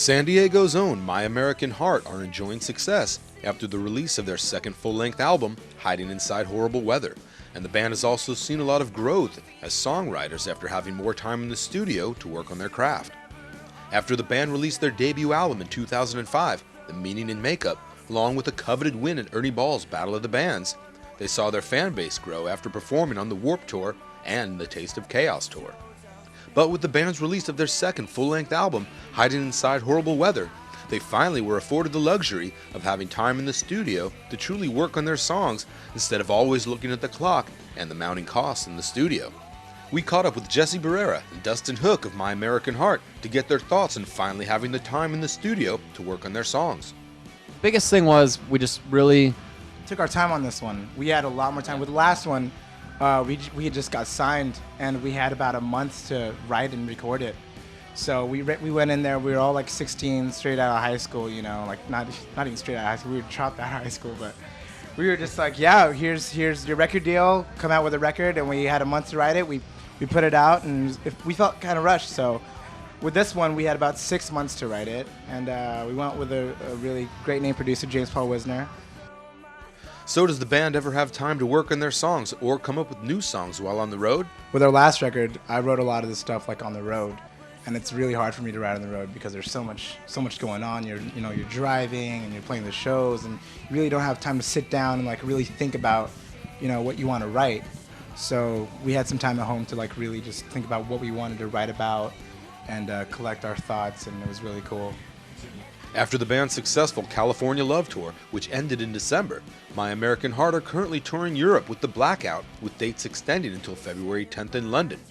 San Diego's own My American Heart are enjoying success after the release of their second full-length album, Hiding Inside Horrible Wheather, and the band has also seen a lot of growth as songwriters after having more time in the studio to work on their craft. After the band released their debut album in 2005, The Meaning in Makeup, along with a coveted win at Ernie Ball's Battle of the Bands, they saw their fan base grow after performing on the Warped Tour and the Taste of Chaos Tour. But with the band's release of their second full-length album, Hiding Inside Horrible Wheather, they finally were afforded the luxury of having time in the studio to truly work on their songs instead of always looking at the clock and the mounting costs in the studio. We caught up with Jesse Barrera and Dustin Hook of My American Heart to get their thoughts on finally having the time in the studio to work on their songs. Biggest thing was we just really took our time on this one. We had a lot more time. With the last one, we had just got signed, and we had about a month to write and record it. So we went in there. We were all like 16, straight out of high school. You know, like not even straight out of high school. We were dropped out of high school, but we were just like, yeah, here's your record deal. Come out with a record, and we had a month to write it. We put it out, and we felt kind of rushed. So with this one, we had about 6 months to write it, and we went with a really great name producer, James Paul Wisner. So does the band ever have time to work on their songs or come up with new songs while on the road? With our last record, I wrote a lot of this stuff like on the road, and it's really hard for me to write on the road because there's so much going on. You're driving and you're playing the shows, and you really don't have time to sit down and like really think about what you want to write. So we had some time at home to like really just think about what we wanted to write about and collect our thoughts, and it was really cool. After the band's successful California Love Tour, which ended in December, My American Heart are currently touring Europe with The Blackout, with dates extending until February 10th in London.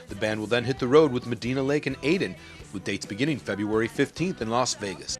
The band will then hit the road with Medina Lake and Aden, with dates beginning February 15th in Las Vegas.